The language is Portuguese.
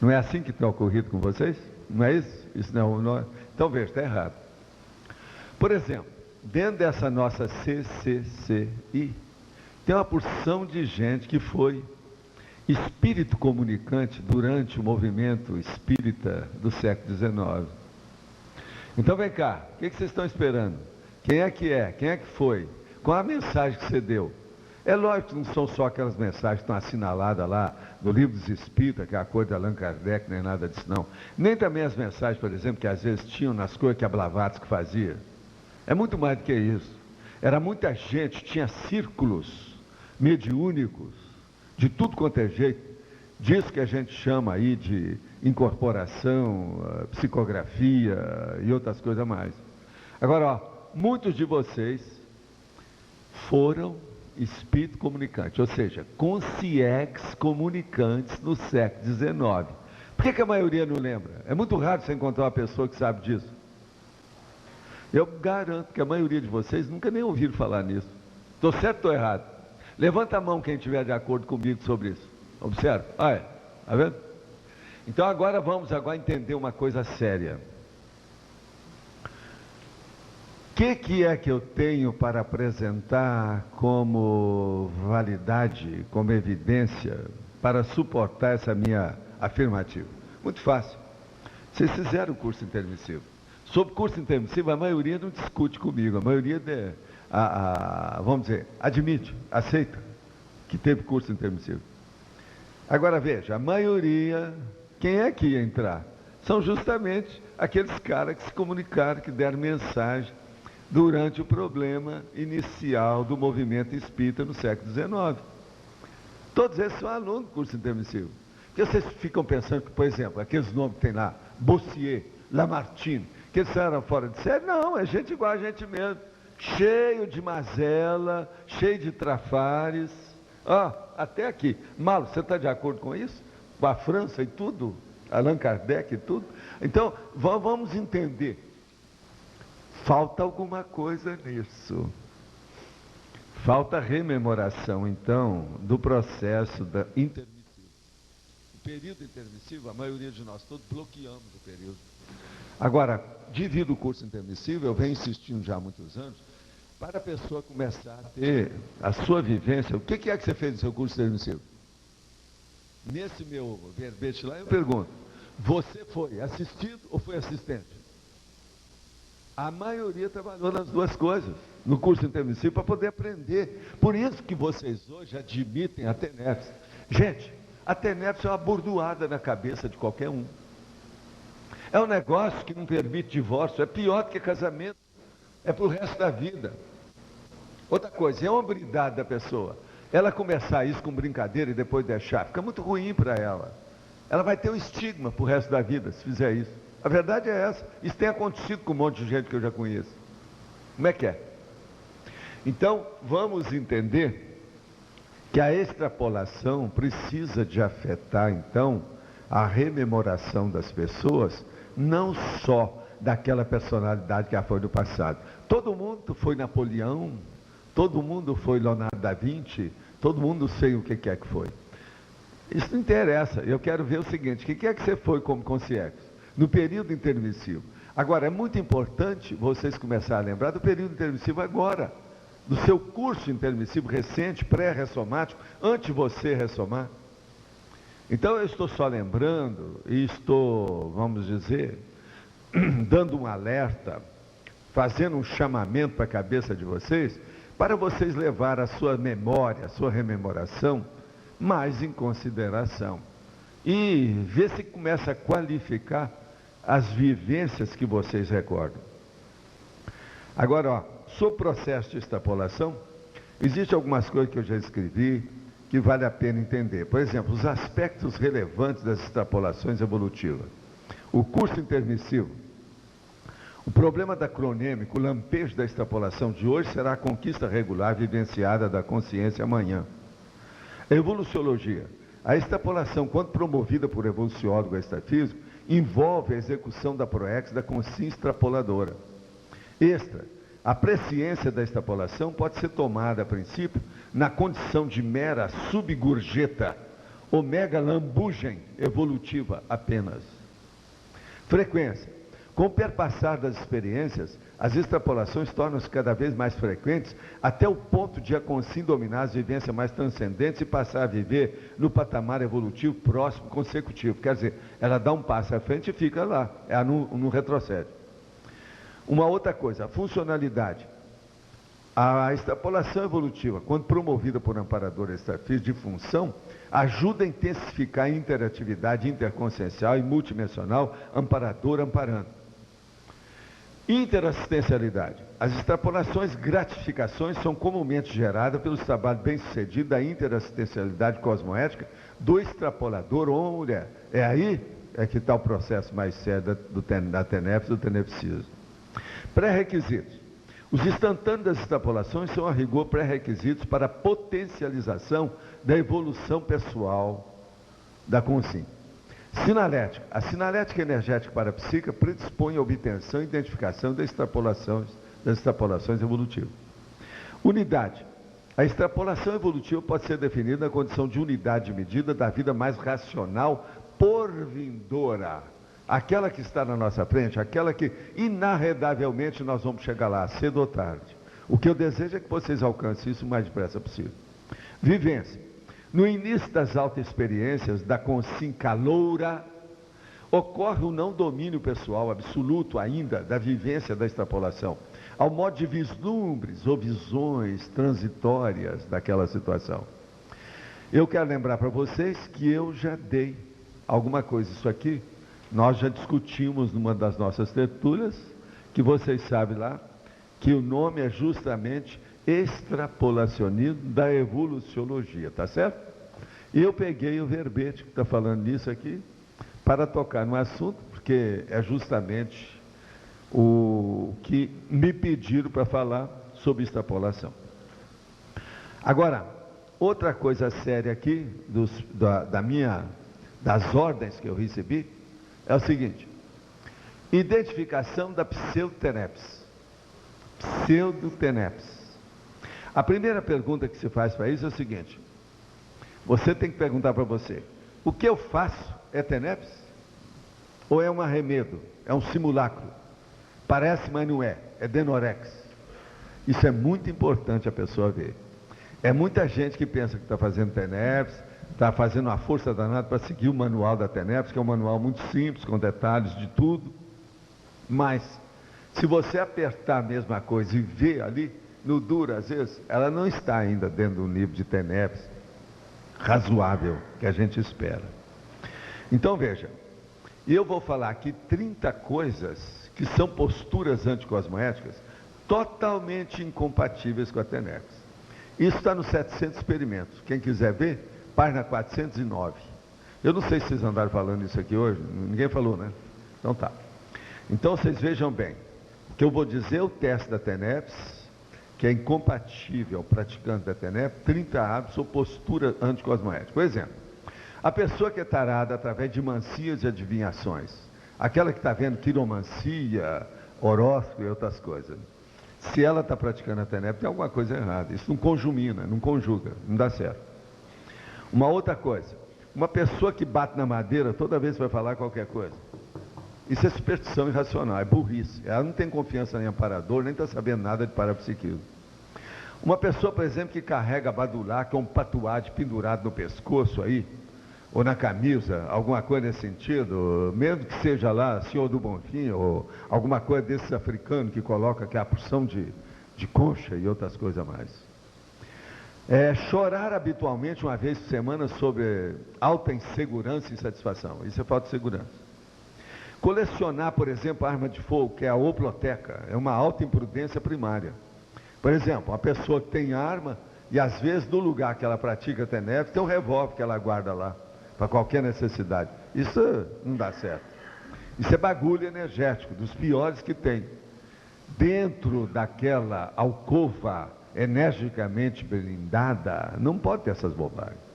Não é assim que tem ocorrido com vocês? Não é isso? Isso não é. Então veja, está errado. Por exemplo, dentro dessa nossa CCCI, tem uma porção de gente que foi espírito comunicante durante o movimento espírita do século XIX. Então vem cá, o que vocês estão esperando? Quem é que é? Quem é que foi? Qual a mensagem que você deu? É lógico que não são só aquelas mensagens que estão assinaladas lá no Livro dos Espíritos, que é a coisa de Allan Kardec, nem nada disso não. Nem também as mensagens, por exemplo, que às vezes tinham nas coisas que a Blavatsky fazia. É muito mais do que isso. Era muita gente, tinha círculos mediúnicos, de tudo quanto é jeito, disso que a gente chama aí de incorporação, psicografia e outras coisas mais. Agora, ó, muitos de vocês foram espírito comunicante, ou seja, consciex comunicantes no século XIX. Por que a maioria não lembra? É muito raro você encontrar uma pessoa que sabe disso. Eu garanto que a maioria de vocês nunca nem ouviram falar nisso. Estou certo ou estou errado? Levanta a mão quem estiver de acordo comigo sobre isso. Observe. Olha, está vendo? Então agora vamos entender uma coisa séria. O que é que eu tenho para apresentar como validade, como evidência, para suportar essa minha afirmativa? Muito fácil. Vocês fizeram o curso intermissivo. Sobre o curso intermissivo, a maioria não discute comigo, a maioria, vamos dizer, admite, aceita que teve curso intermissivo. Agora veja, a maioria, quem é que ia entrar? São justamente aqueles caras que se comunicaram, que deram mensagem durante o problema inicial do movimento espírita no século XIX. Todos eles são alunos do curso intermissivo. Porque vocês ficam pensando que, por exemplo, aqueles nomes que tem lá, Bossier, Lamartine, que eles eram fora de série? Não, é gente igual a gente mesmo. Cheio de mazela, cheio de trafares. Até aqui. Malo, você está de acordo com isso? Com a França e tudo? Allan Kardec e tudo? Então, vamos entender. Falta alguma coisa nisso. Falta rememoração, então, do processo da intermissivo. O período intermissivo, a maioria de nós todos bloqueamos o período. Agora, devido ao curso intermissivo, eu venho insistindo já há muitos anos, para a pessoa começar a ter a sua vivência. O que é que você fez no seu curso intermissivo? Nesse meu verbete lá, eu pergunto, você foi assistido ou foi assistente? A maioria trabalhou nas duas coisas, no curso intermissivo, para poder aprender. Por isso que vocês hoje admitem a TENEPS. Gente, a TENEPS é uma bordoada na cabeça de qualquer um. É um negócio que não permite divórcio, é pior do que casamento, é para o resto da vida. Outra coisa, é a hombridade da pessoa. Ela começar isso com brincadeira e depois deixar, fica muito ruim para ela. Ela vai ter um estigma para o resto da vida, se fizer isso. A verdade é essa. Isso tem acontecido com um monte de gente que eu já conheço. Como é que é? Então, vamos entender que a extrapolação precisa de afetar, então, a rememoração das pessoas, não só daquela personalidade que já foi do passado. Todo mundo foi Napoleão, todo mundo foi Leonardo da Vinci, todo mundo sei o que quer que foi. Isso não interessa. Eu quero ver o seguinte, o que é que você foi como consciência? No período intermissivo. Agora, é muito importante vocês começarem a lembrar do período intermissivo agora, do seu curso intermissivo recente, pré-ressomático, antes de você ressomar. Então, eu estou só lembrando e estou, vamos dizer, dando um alerta, fazendo um chamamento para a cabeça de vocês, para vocês levar a sua memória, a sua rememoração, mais em consideração. E ver se começa a qualificar as vivências que vocês recordam. Agora, sobre o processo de extrapolação, existem algumas coisas que eu já escrevi que vale a pena entender. Por exemplo, os aspectos relevantes das extrapolações evolutivas. O curso intermissivo. O problema da cronêmica, o lampejo da extrapolação de hoje será a conquista regular vivenciada da consciência amanhã. A evoluciologia. A extrapolação, quando promovida por evoluciólogo extrafísico, envolve a execução da proex da consciência extrapoladora. Extra. A presciência da extrapolação pode ser tomada, a princípio, na condição de mera subgurjeta, Ômega lambugem evolutiva apenas. Frequência. Com o perpassar das experiências, as extrapolações tornam-se cada vez mais frequentes, até o ponto de a consciência dominar as vivências mais transcendentes e passar a viver no patamar evolutivo próximo, consecutivo. Quer dizer, ela dá um passo à frente e fica lá, ela não retrocede. Uma outra coisa, a funcionalidade. A extrapolação evolutiva, quando promovida por amparador extrafísico de função, ajuda a intensificar a interatividade interconsciencial e multidimensional, amparador amparando. Interassistencialidade. As extrapolações gratificações são comumente geradas pelos trabalhos bem-sucedidos da interassistencialidade cosmoética do extrapolador ou mulher. É aí que está o processo mais sério da TENEPS, do tenepsismo. Pré-requisitos. Os instantâneos das extrapolações são, a rigor, pré-requisitos para a potencialização da evolução pessoal da consciência. Sinalética. A sinalética energética parapsíquica predispõe a obtenção e identificação das extrapolações evolutivas. Unidade. A extrapolação evolutiva pode ser definida na condição de unidade de medida da vida mais racional por vindoura. Aquela que está na nossa frente, aquela que inarredavelmente nós vamos chegar lá, cedo ou tarde. O que eu desejo é que vocês alcancem isso o mais depressa possível. Vivência. No início das auto-experiências da consciência caloura, ocorre o não domínio pessoal absoluto ainda da vivência da extrapolação, ao modo de vislumbres ou visões transitórias daquela situação. Eu quero lembrar para vocês que eu já dei alguma coisa, isso aqui, nós já discutimos numa das nossas tertúlias, que vocês sabem lá, que o nome é justamente extrapolacionismo da evoluciologia, tá certo? E eu peguei o verbete que está falando nisso aqui, para tocar no assunto, porque é justamente o que me pediram para falar sobre extrapolação. Agora, outra coisa séria aqui, das ordens que eu recebi, é o seguinte: identificação da pseudo-TENEPS. Pseudo-TENEPS. A primeira pergunta que se faz para isso é o seguinte: você tem que perguntar para você, o que eu faço é TENEPS? Ou é um arremedo? É um simulacro? Parece, mas não é. É Denorex. Isso é muito importante a pessoa ver. É muita gente que pensa que está fazendo TENEPS, está fazendo uma força danada para seguir o manual da TENEPS, que é um manual muito simples, com detalhes de tudo. Mas, se você apertar a mesma coisa e ver ali, no duro, às vezes, ela não está ainda dentro do nível de TENEPS razoável que a gente espera. Então, veja, eu vou falar aqui 30 coisas que são posturas anticosmoéticas totalmente incompatíveis com a TENEPS. Isso está nos 700 experimentos. Quem quiser ver, página 409. Eu não sei se vocês andaram falando isso aqui hoje, ninguém falou, né? Então tá. Então vocês vejam bem, o que eu vou dizer é o teste da TENEPS, que é incompatível ao praticante da TENEPS, 30 hábitos ou postura anticosmoética. Por exemplo, a pessoa que é tarada através de mancias e adivinhações, aquela que está vendo quiromancia, horóscopo e outras coisas, se ela está praticando a TENEPS, tem alguma coisa errada. Isso não conjumina, não conjuga, não dá certo. Uma outra coisa, uma pessoa que bate na madeira toda vez que vai falar qualquer coisa, isso é superstição irracional, é burrice. Ela não tem confiança em amparador, nem está sabendo nada de parapsiquismo. Uma pessoa, por exemplo, que carrega badular, que é um patuade pendurado no pescoço aí, ou na camisa, alguma coisa nesse sentido, mesmo que seja lá Senhor do Bonfim, ou alguma coisa desses africanos que coloca que é a porção de concha e outras coisas mais. Chorar habitualmente uma vez por semana sobre alta insegurança e insatisfação, isso é falta de segurança. Colecionar, por exemplo, arma de fogo, que é a hoploteca, é uma alta imprudência primária. Por exemplo, a pessoa que tem arma e às vezes no lugar que ela pratica TENEPS tem um revólver que ela guarda lá, para qualquer necessidade. Isso não dá certo. Isso é bagulho energético, dos piores que tem. Dentro daquela alcova energicamente blindada, não pode ter essas bobagens.